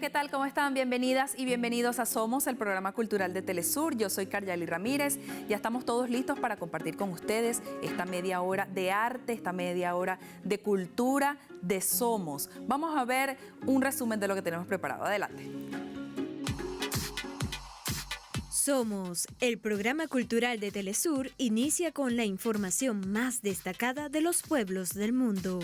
¿qué tal? ¿Cómo están? Bienvenidas y bienvenidos a Somos, el programa cultural de Telesur. Yo soy Karyali Ramírez. Ya estamos todos listos para compartir con ustedes esta media hora de arte, esta media hora de cultura de Somos. Vamos a ver un resumen de lo que tenemos preparado. Adelante. Somos, el programa cultural de Telesur, inicia con la información más destacada de los pueblos del mundo.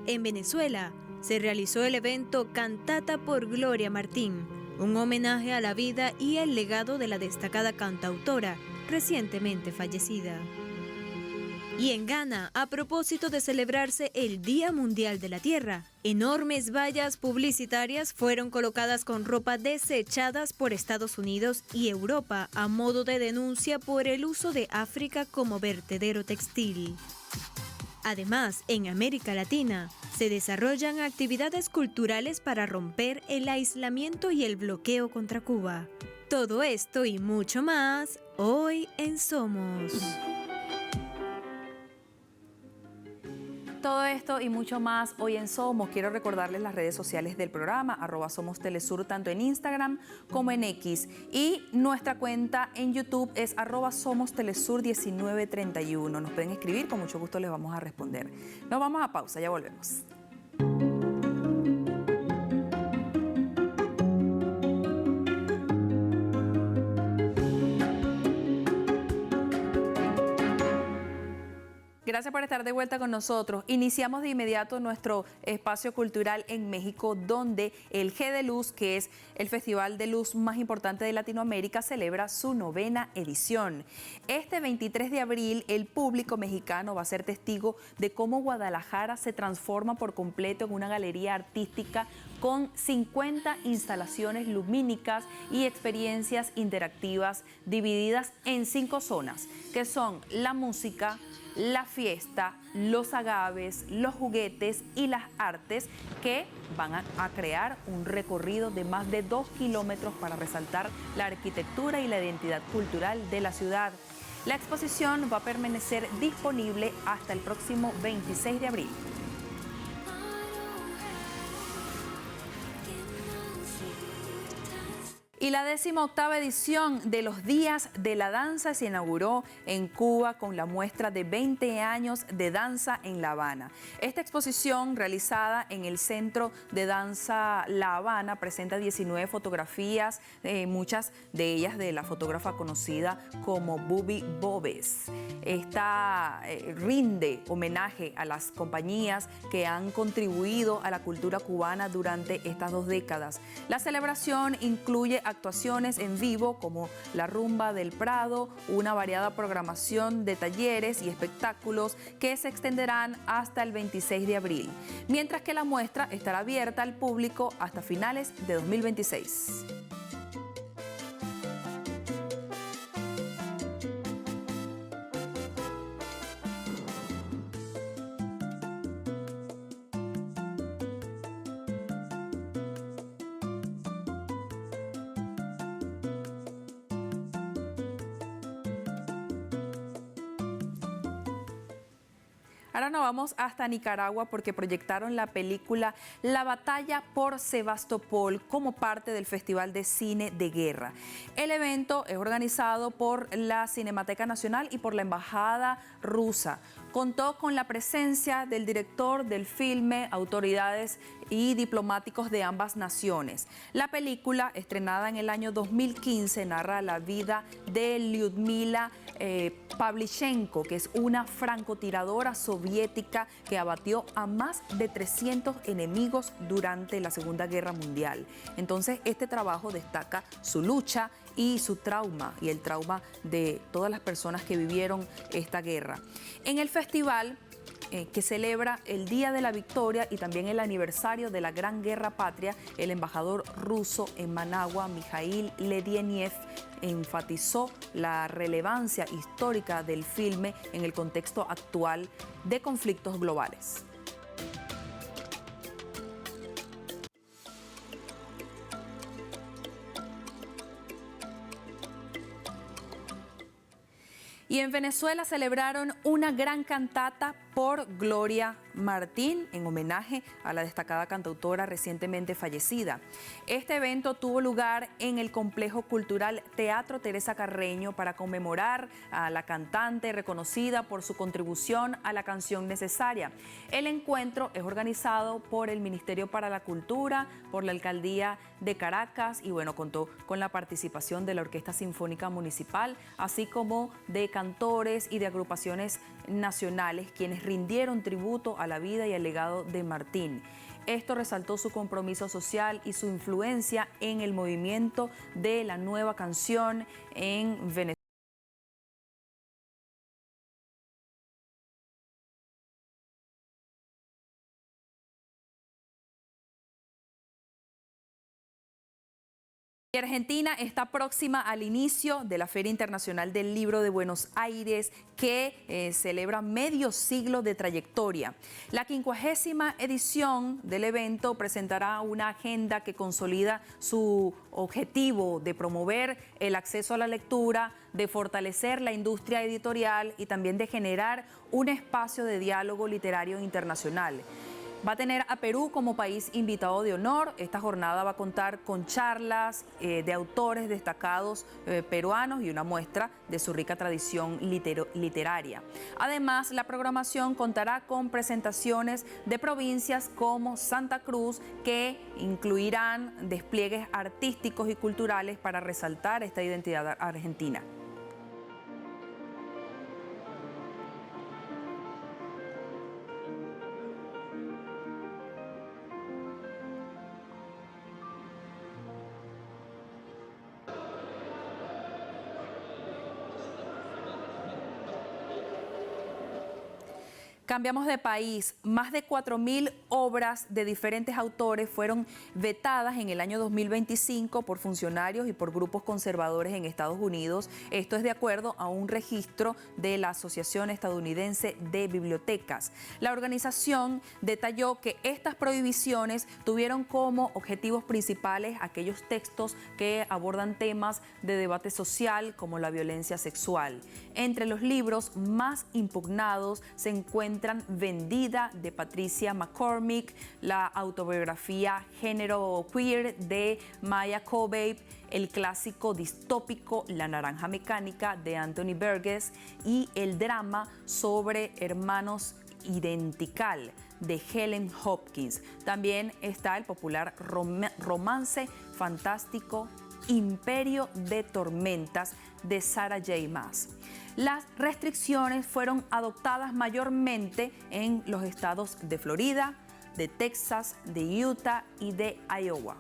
En Venezuela, se realizó el evento Cantata por Gloria Martín, un homenaje a la vida y el legado de la destacada cantautora recientemente fallecida. Y en Ghana, a propósito de celebrarse el Día Mundial de la Tierra, enormes vallas publicitarias fueron colocadas con ropa desechadas por Estados Unidos y Europa a modo de denuncia por el uso de África como vertedero textil. Además, en América Latina, se desarrollan actividades culturales para romper el aislamiento y el bloqueo contra Cuba. Todo esto y mucho más, hoy en Somos. Todo esto y mucho más hoy en Somos. Quiero recordarles las redes sociales del programa, @SomosTelesur, tanto en Instagram como en X. Y nuestra cuenta en YouTube es @SomosTelesur1931. Nos pueden escribir, con mucho gusto les vamos a responder. Nos vamos a pausa, ya volvemos. Gracias por estar de vuelta con nosotros. Iniciamos de inmediato nuestro espacio cultural en México, donde el G de Luz, que es el festival de luz más importante de Latinoamérica, celebra su 9ª edición. Este 23 de abril, el público mexicano va a ser testigo de cómo Guadalajara se transforma por completo en una galería artística con 50 instalaciones lumínicas y experiencias interactivas divididas en 5 zonas, que son la música, la fiesta, los agaves, los juguetes y las artes, que van a crear un recorrido de más de 2 kilómetros para resaltar la arquitectura y la identidad cultural de la ciudad. La exposición va a permanecer disponible hasta el próximo 26 de abril. Y la 18ª edición de los Días de la Danza se inauguró en Cuba con la muestra de 20 años de danza en La Habana. Esta exposición, realizada en el Centro de Danza La Habana, presenta 19 fotografías, muchas de ellas de la fotógrafa conocida como Bubi Bobes. Esta rinde homenaje a las compañías que han contribuido a la cultura cubana durante estas 2 décadas. La celebración incluye actuaciones en vivo como la Rumba del Prado, una variada programación de talleres y espectáculos que se extenderán hasta el 26 de abril, mientras que la muestra estará abierta al público hasta finales de 2026. Ahora nos vamos hasta Nicaragua porque proyectaron la película La Batalla por Sebastopol como parte del Festival de Cine de Guerra. El evento es organizado por la Cinemateca Nacional y por la Embajada rusa. Contó con la presencia del director del filme, autoridades y diplomáticos de ambas naciones. La película, estrenada en el año 2015, narra la vida de Lyudmila Pavlichenko, que es una francotiradora soviética que abatió a más de 300 enemigos durante la Segunda Guerra Mundial. Entonces, este trabajo destaca su lucha y su trauma, y el trauma de todas las personas que vivieron esta guerra. En el festival, que celebra el Día de la Victoria y también el aniversario de la Gran Guerra Patria, el embajador ruso en Managua, Mikhail Ledyeniev, enfatizó la relevancia histórica del filme en el contexto actual de conflictos globales. Y en Venezuela celebraron una gran cantata por Gloria Martín, en homenaje a la destacada cantautora recientemente fallecida. Este evento tuvo lugar en el Complejo Cultural Teatro Teresa Carreño para conmemorar a la cantante reconocida por su contribución a la canción necesaria. El encuentro es organizado por el Ministerio para la Cultura, por la Alcaldía de Caracas y bueno, contó con la participación de la Orquesta Sinfónica Municipal, así como de cantores y de agrupaciones nacionales, quienes rindieron tributo a la vida y al legado de Martín. Esto resaltó su compromiso social y su influencia en el movimiento de la nueva canción en Venezuela. Argentina está próxima al inicio de la Feria Internacional del Libro de Buenos Aires, que celebra medio siglo de trayectoria. La 50ª edición del evento presentará una agenda que consolida su objetivo de promover el acceso a la lectura, de fortalecer la industria editorial y también de generar un espacio de diálogo literario internacional. Va a tener a Perú como país invitado de honor. Esta jornada va a contar con charlas de autores destacados peruanos y una muestra de su rica tradición literaria. Además, la programación contará con presentaciones de provincias como Santa Cruz, que incluirán despliegues artísticos y culturales para resaltar esta identidad argentina. Cambiamos de país. Más de 4.000 obras de diferentes autores fueron vetadas en el año 2025 por funcionarios y por grupos conservadores en Estados Unidos. Esto es de acuerdo a un registro de la Asociación Estadounidense de Bibliotecas. La organización detalló que estas prohibiciones tuvieron como objetivos principales aquellos textos que abordan temas de debate social como la violencia sexual. Entre los libros más impugnados se encuentran Vendida de Patricia McCormick, la autobiografía Género Queer de Maya Kobabe, el clásico distópico La Naranja Mecánica de Anthony Burgess y el drama sobre hermanos Identical de Helen Hopkins. También está el popular romance fantástico Imperio de Tormentas de Sarah J. Maas. Las restricciones fueron adoptadas mayormente en los estados de Florida, de Texas, de Utah y de Iowa.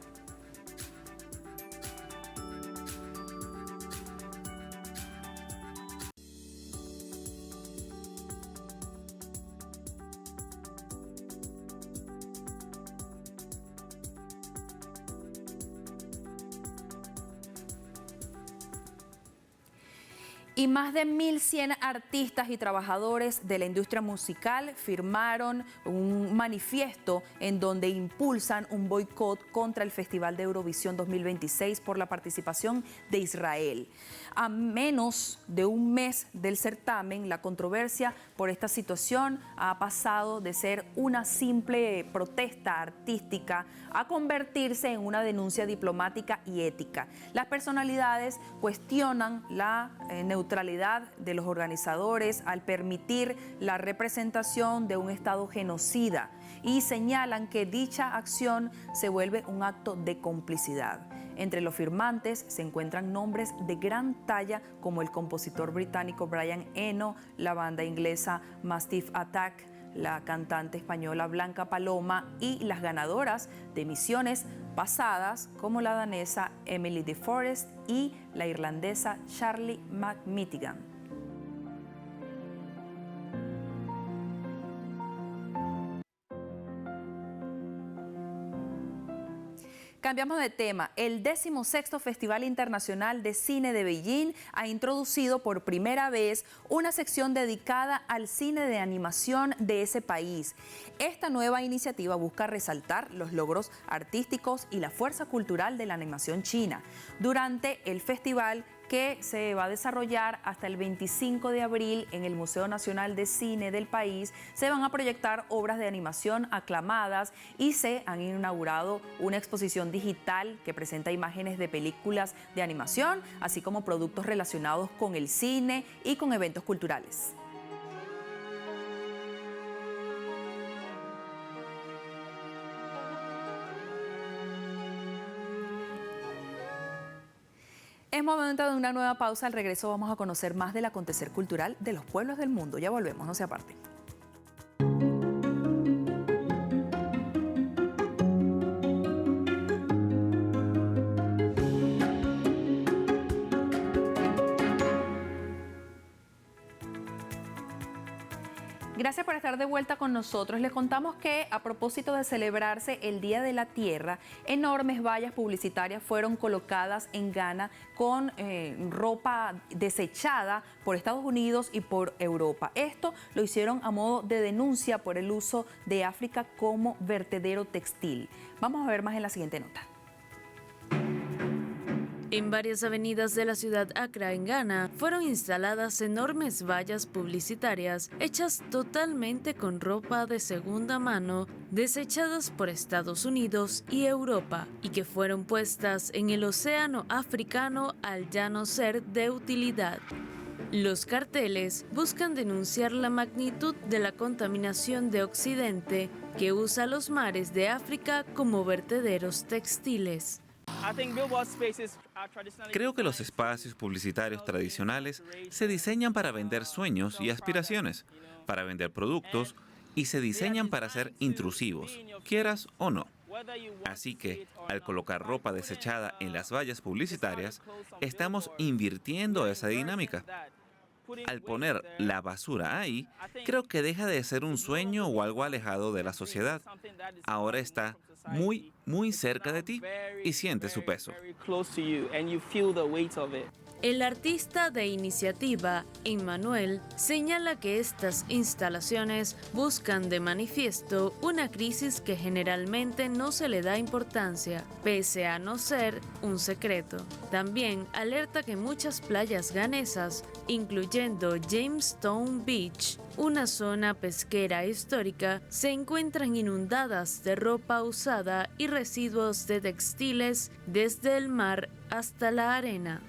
Y más de 1.100 artistas y trabajadores de la industria musical firmaron un manifiesto en donde impulsan un boicot contra el Festival de Eurovisión 2026 por la participación de Israel. A menos de un mes del certamen, la controversia por esta situación ha pasado de ser una simple protesta artística a convertirse en una denuncia diplomática y ética. Las personalidades cuestionan la neutralidad de los organizadores al permitir la representación de un Estado genocida y señalan que dicha acción se vuelve un acto de complicidad. Entre los firmantes se encuentran nombres de gran talla como el compositor británico Brian Eno, la banda inglesa Massive Attack, la cantante española Blanca Paloma y las ganadoras de emisiones pasadas como la danesa Emily de Forest y la irlandesa Charlie McMittigan. Cambiamos de tema. El 16º Festival Internacional de Cine de Beijing ha introducido por primera vez una sección dedicada al cine de animación de ese país. Esta nueva iniciativa busca resaltar los logros artísticos y la fuerza cultural de la animación china. Durante el festival, que se va a desarrollar hasta el 25 de abril en el Museo Nacional de Cine del país. Se van a proyectar obras de animación aclamadas y se han inaugurado una exposición digital que presenta imágenes de películas de animación, así como productos relacionados con el cine y con eventos culturales. Es momento de una nueva pausa. Al regreso vamos a conocer más del acontecer cultural de los pueblos del mundo. Ya volvemos, no se aparten. Gracias por estar de vuelta con nosotros. Les contamos que a propósito de celebrarse el Día de la Tierra, enormes vallas publicitarias fueron colocadas en Ghana con ropa desechada por Estados Unidos y por Europa. Esto lo hicieron a modo de denuncia por el uso de África como vertedero textil. Vamos a ver más en la siguiente nota. En varias avenidas de la ciudad Accra, en Ghana, fueron instaladas enormes vallas publicitarias hechas totalmente con ropa de segunda mano, desechadas por Estados Unidos y Europa, y que fueron puestas en el océano africano al ya no ser de utilidad. Los carteles buscan denunciar la magnitud de la contaminación de Occidente, que usa los mares de África como vertederos textiles. Creo que los espacios publicitarios tradicionales se diseñan para vender sueños y aspiraciones, para vender productos, y se diseñan para ser intrusivos, quieras o no. Así que, al colocar ropa desechada en las vallas publicitarias, estamos invirtiendo esa dinámica. Al poner la basura ahí, creo que deja de ser un sueño o algo alejado de la sociedad. Ahora está muy, muy cerca de ti y sientes su peso. El artista de iniciativa, Emmanuel, señala que estas instalaciones buscan de manifiesto una crisis que generalmente no se le da importancia, pese a no ser un secreto. También alerta que muchas playas ghanesas, incluyendo Jamestown Beach, una zona pesquera histórica, se encuentran inundadas de ropa usada y residuos de textiles desde el mar hasta la arena.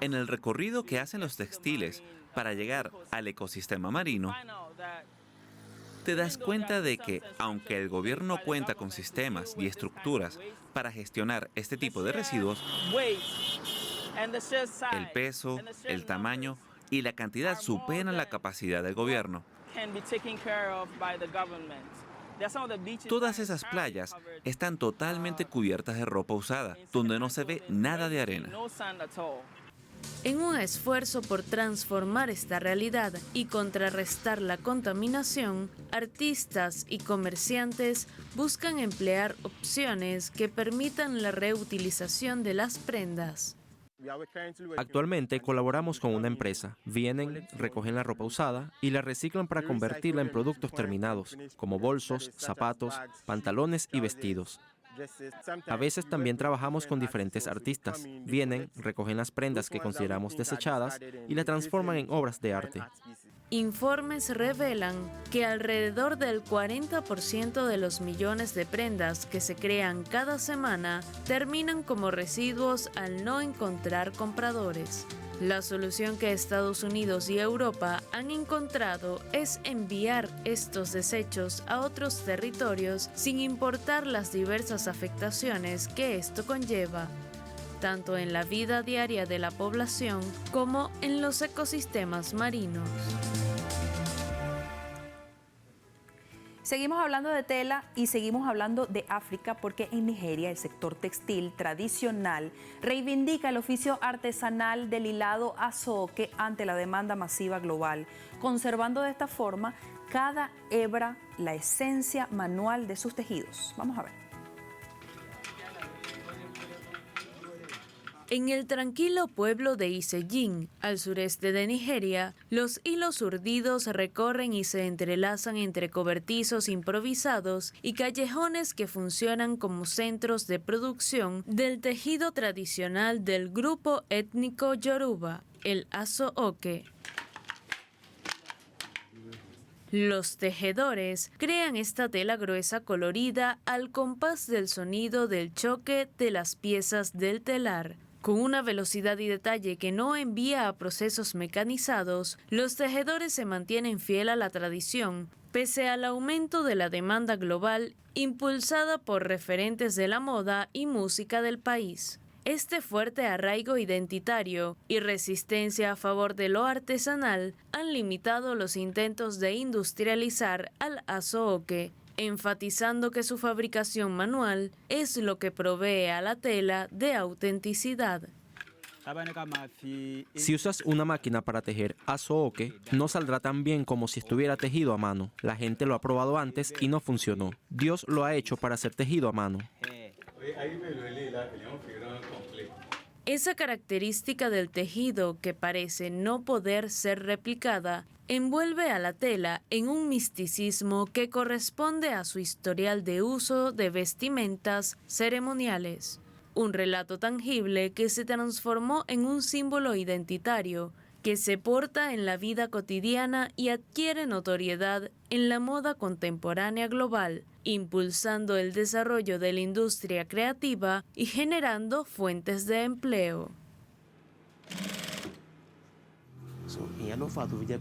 En el recorrido que hacen los textiles para llegar al ecosistema marino, te das cuenta de que, aunque el gobierno cuenta con sistemas y estructuras para gestionar este tipo de residuos, el peso, el tamaño y la cantidad superan la capacidad del gobierno. Todas esas playas están totalmente cubiertas de ropa usada, donde no se ve nada de arena. En un esfuerzo por transformar esta realidad y contrarrestar la contaminación, artistas y comerciantes buscan emplear opciones que permitan la reutilización de las prendas. Actualmente colaboramos con una empresa. Vienen, recogen la ropa usada y la reciclan para convertirla en productos terminados, como bolsos, zapatos, pantalones y vestidos. A veces también trabajamos con diferentes artistas. Vienen, recogen las prendas que consideramos desechadas y las transforman en obras de arte. Informes revelan que alrededor del 40% de los millones de prendas que se crean cada semana terminan como residuos al no encontrar compradores. La solución que Estados Unidos y Europa han encontrado es enviar estos desechos a otros territorios sin importar las diversas afectaciones que esto conlleva, tanto en la vida diaria de la población como en los ecosistemas marinos. Seguimos hablando de tela y seguimos hablando de África porque en Nigeria el sector textil tradicional reivindica el oficio artesanal del hilado azoque ante la demanda masiva global, conservando de esta forma cada hebra la esencia manual de sus tejidos. Vamos a ver. En el tranquilo pueblo de Iseyin, al sureste de Nigeria, los hilos urdidos recorren y se entrelazan entre cobertizos improvisados y callejones que funcionan como centros de producción del tejido tradicional del grupo étnico Yoruba, el Aso-Oke. Los tejedores crean esta tela gruesa colorida al compás del sonido del choque de las piezas del telar. Con una velocidad y detalle que no envía a procesos mecanizados, los tejedores se mantienen fiel a la tradición, pese al aumento de la demanda global impulsada por referentes de la moda y música del país. Este fuerte arraigo identitario y resistencia a favor de lo artesanal han limitado los intentos de industrializar al Aso-Oke, enfatizando que su fabricación manual es lo que provee a la tela de autenticidad. Si usas una máquina para tejer Aso-Oke, no saldrá tan bien como si estuviera tejido a mano. La gente lo ha probado antes y no funcionó. Dios lo ha hecho para ser tejido a mano. Esa característica del tejido que parece no poder ser replicada envuelve a la tela en un misticismo que corresponde a su historial de uso de vestimentas ceremoniales. Un relato tangible que se transformó en un símbolo identitario que se porta en la vida cotidiana y adquiere notoriedad en la moda contemporánea global, impulsando el desarrollo de la industria creativa y generando fuentes de empleo.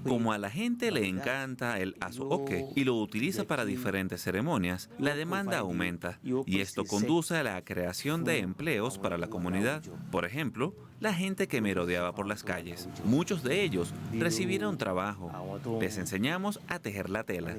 Como a la gente le encanta el Aso-Oke y lo utiliza para diferentes ceremonias, la demanda aumenta y esto conduce a la creación de empleos para la comunidad. Por ejemplo, la gente que merodeaba por las calles. Muchos de ellos recibieron trabajo. Les enseñamos a tejer la tela.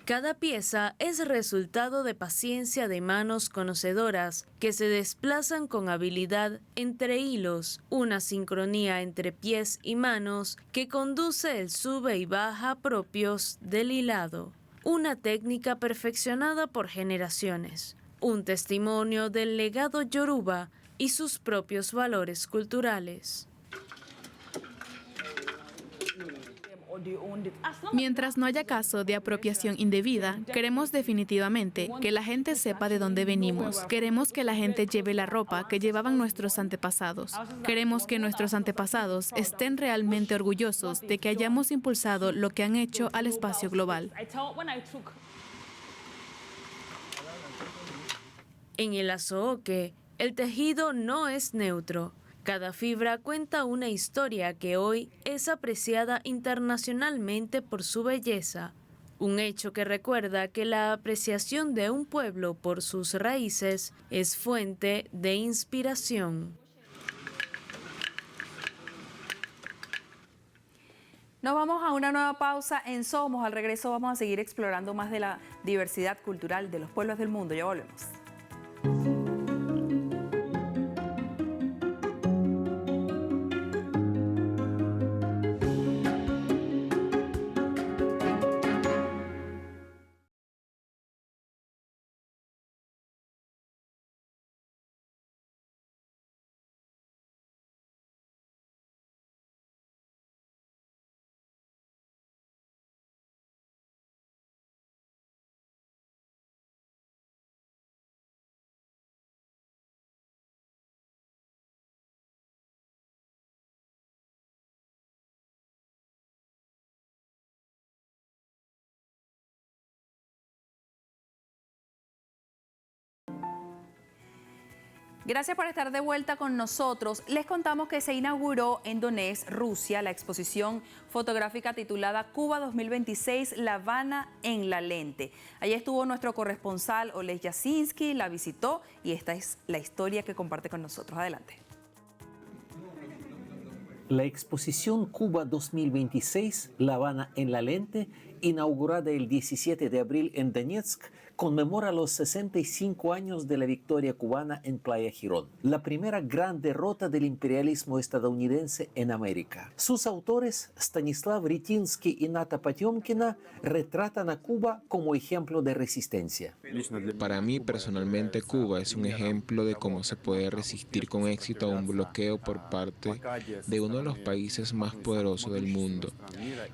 Cada pieza es resultado de paciencia de manos conocedoras que se desplazan con habilidad entre hilos, una sincronía entre pies y manos que conduce el sube y baja propios del hilado. Una técnica perfeccionada por generaciones, un testimonio del legado yoruba y sus propios valores culturales. Mientras no haya caso de apropiación indebida, queremos definitivamente que la gente sepa de dónde venimos. Queremos que la gente lleve la ropa que llevaban nuestros antepasados. Queremos que nuestros antepasados estén realmente orgullosos de que hayamos impulsado lo que han hecho al espacio global. En el Aso-Oke, el tejido no es neutro. Cada fibra cuenta una historia que hoy es apreciada internacionalmente por su belleza, un hecho que recuerda que la apreciación de un pueblo por sus raíces es fuente de inspiración. Nos vamos a una nueva pausa en Somos. Al regreso vamos a seguir explorando más de la diversidad cultural de los pueblos del mundo. Ya volvemos. Gracias por estar de vuelta con nosotros. Les contamos que se inauguró en Donetsk, Rusia, la exposición fotográfica titulada Cuba 2026, La Habana en la lente. Allí estuvo nuestro corresponsal Oleh Jasinski, la visitó y esta es la historia que comparte con nosotros. Adelante. La exposición Cuba 2026, La Habana en la lente, inaugurada el 17 de abril en Donetsk, conmemora los 65 años de la victoria cubana en Playa Girón, la primera gran derrota del imperialismo estadounidense en América. Sus autores, Stanislav Ritinsky y Nata Patiomkina, retratan a Cuba como ejemplo de resistencia. Para mí, personalmente, Cuba es un ejemplo de cómo se puede resistir con éxito a un bloqueo por parte de uno de los países más poderosos del mundo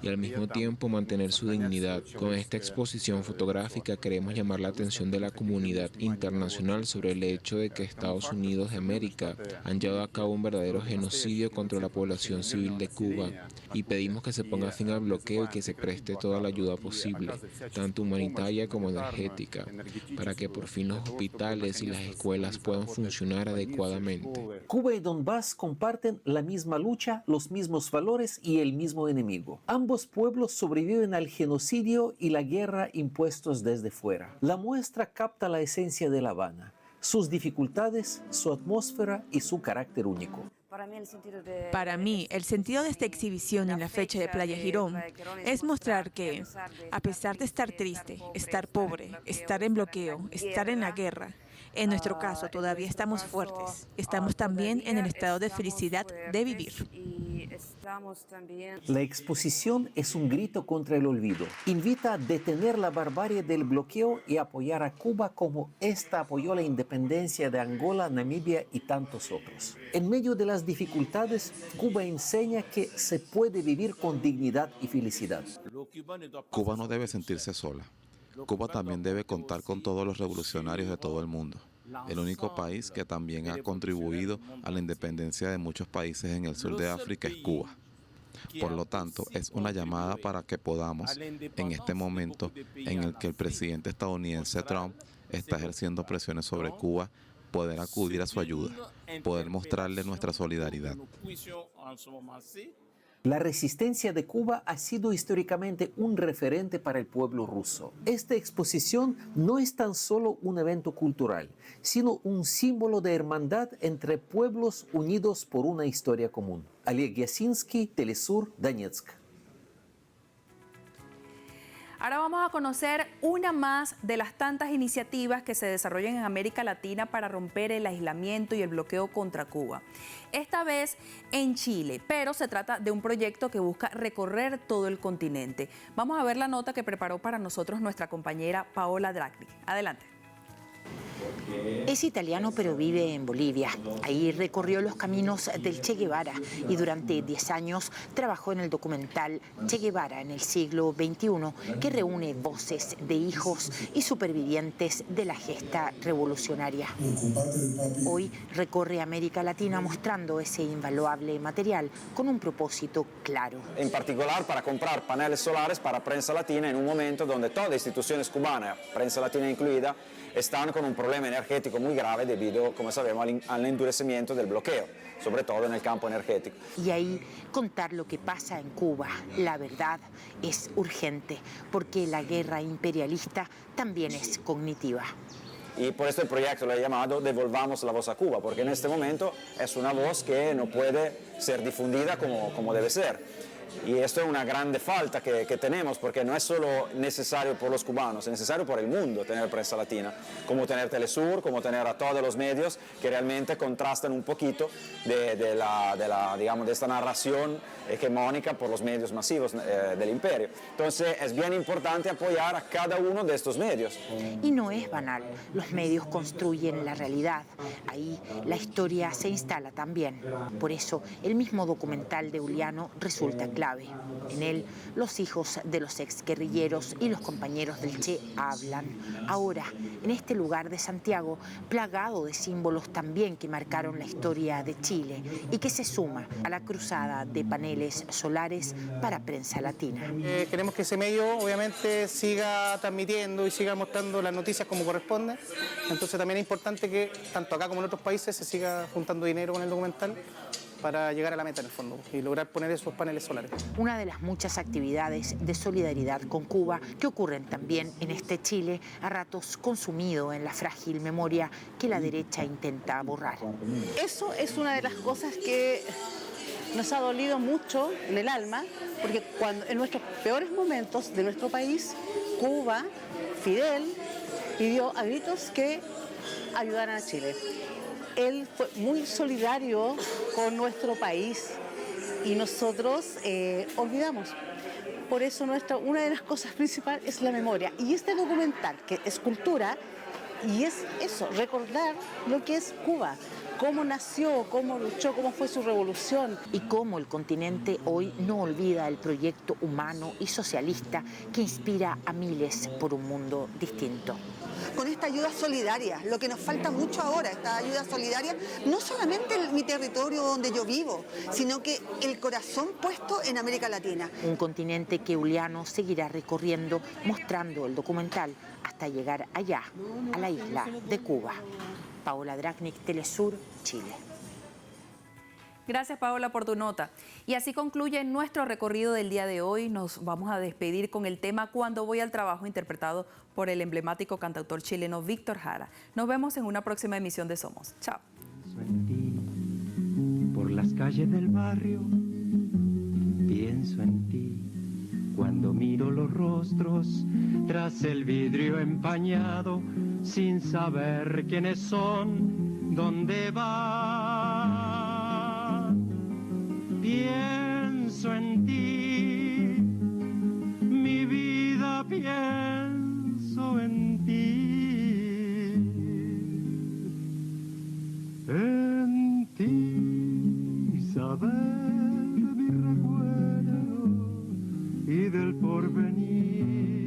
y al mismo tiempo mantener su dignidad. Con esta exposición fotográfica queremos llamar la atención de la comunidad internacional sobre el hecho de que Estados Unidos de América han llevado a cabo un verdadero genocidio contra la población civil de Cuba y pedimos que se ponga fin al bloqueo y que se preste toda la ayuda posible, tanto humanitaria como energética, para que por fin los hospitales y las escuelas puedan funcionar adecuadamente. Cuba y Donbass comparten la misma lucha, los mismos valores y el mismo enemigo. Ambos pueblos sobreviven al genocidio y la guerra impuestos desde fuera. La muestra capta la esencia de La Habana, sus dificultades, su atmósfera y su carácter único. Para mí, el sentido de esta exhibición en la fecha de Playa Girón es mostrar que, a pesar de estar triste, estar pobre, estar en bloqueo, estar en la guerra, en nuestro caso todavía estamos fuertes, estamos también en el estado de felicidad de vivir. La exposición es un grito contra el olvido. Invita a detener la barbarie del bloqueo y apoyar a Cuba como ésta apoyó la independencia de Angola, Namibia y tantos otros. En medio de las dificultades, Cuba enseña que se puede vivir con dignidad y felicidad. Cuba no debe sentirse sola. Cuba también debe contar con todos los revolucionarios de todo el mundo. El único país que también ha contribuido a la independencia de muchos países en el sur de África es Cuba. Por lo tanto, es una llamada para que podamos, en este momento en el que el presidente estadounidense Trump está ejerciendo presiones sobre Cuba, poder acudir a su ayuda, poder mostrarle nuestra solidaridad. La resistencia de Cuba ha sido históricamente un referente para el pueblo ruso. Esta exposición no es tan solo un evento cultural, sino un símbolo de hermandad entre pueblos unidos por una historia común. Oleg Yasinski, Telesur, Donetsk. Ahora vamos a conocer una más de las tantas iniciativas que se desarrollan en América Latina para romper el aislamiento y el bloqueo contra Cuba. Esta vez en Chile, pero se trata de un proyecto que busca recorrer todo el continente. Vamos a ver la nota que preparó para nosotros nuestra compañera Paola Draghi. Adelante. Es italiano pero vive en Bolivia. Ahí recorrió los caminos del Che Guevara y durante 10 años trabajó en el documental Che Guevara en el siglo XXI, que reúne voces de hijos y supervivientes de la gesta revolucionaria. Hoy recorre América Latina mostrando ese invaluable material con un propósito claro. En particular para comprar paneles solares para Prensa Latina en un momento donde todas las instituciones cubanas, Prensa Latina incluida, están con un problema energético muy grave debido, como sabemos, al endurecimiento del bloqueo, sobre todo en el campo energético. Y ahí contar lo que pasa en Cuba. La verdad es urgente, porque la guerra imperialista también es cognitiva. Y por esto el proyecto lo he llamado Devolvamos la voz a Cuba, porque en este momento es una voz que no puede ser difundida como debe ser. Y esto es una grande falta que tenemos, porque no es solo necesario por los cubanos, es necesario por el mundo tener Prensa Latina, como tener Telesur, como tener a todos los medios que realmente contrastan un poquito de esta narración hegemónica por los medios masivos del imperio. Entonces es bien importante apoyar a cada uno de estos medios. Y no es banal, los medios construyen la realidad, ahí la historia se instala también. Por eso el mismo documental de Uliano resulta clave. En él, los hijos de los exguerrilleros y los compañeros del Che hablan. Ahora, en este lugar de Santiago, plagado de símbolos también que marcaron la historia de Chile y que se suma a la cruzada de paneles solares para Prensa Latina. Queremos que ese medio, obviamente, siga transmitiendo y siga mostrando las noticias como corresponde. Entonces también es importante que, tanto acá como en otros países, se siga juntando dinero con el documental para llegar a la meta en el fondo y lograr poner esos paneles solares. Una de las muchas actividades de solidaridad con Cuba que ocurren también en este Chile, a ratos consumido en la frágil memoria que la derecha intenta borrar. Eso es una de las cosas que nos ha dolido mucho en el alma, porque cuando en nuestros peores momentos de nuestro país, Cuba, Fidel, pidió a gritos que ayudaran a Chile. Él fue muy solidario con nuestro país y nosotros olvidamos. Por eso una de las cosas principales es la memoria. Y este documental, que es cultura, y es eso, recordar lo que es Cuba, cómo nació, cómo luchó, cómo fue su revolución. Y cómo el continente hoy no olvida el proyecto humano y socialista que inspira a miles por un mundo distinto. Con esta ayuda solidaria, lo que nos falta mucho ahora, esta ayuda solidaria, no solamente en mi territorio donde yo vivo, sino que el corazón puesto en América Latina. Un continente que Uliano seguirá recorriendo, mostrando el documental hasta llegar allá, a la isla de Cuba. Paola Dragnik, Telesur, Chile. Gracias, Paola, por tu nota. Y así concluye nuestro recorrido del día de hoy. Nos vamos a despedir con el tema Cuando voy al trabajo, interpretado por el emblemático cantautor chileno Víctor Jara. Nos vemos en una próxima emisión de Somos. Chao. Por las calles del barrio, pienso en ti. Cuando miro los rostros tras el vidrio empañado, sin saber quiénes son, dónde van. Pienso en ti, mi vida pienso en ti. En ti saber mi recuerdo y del porvenir.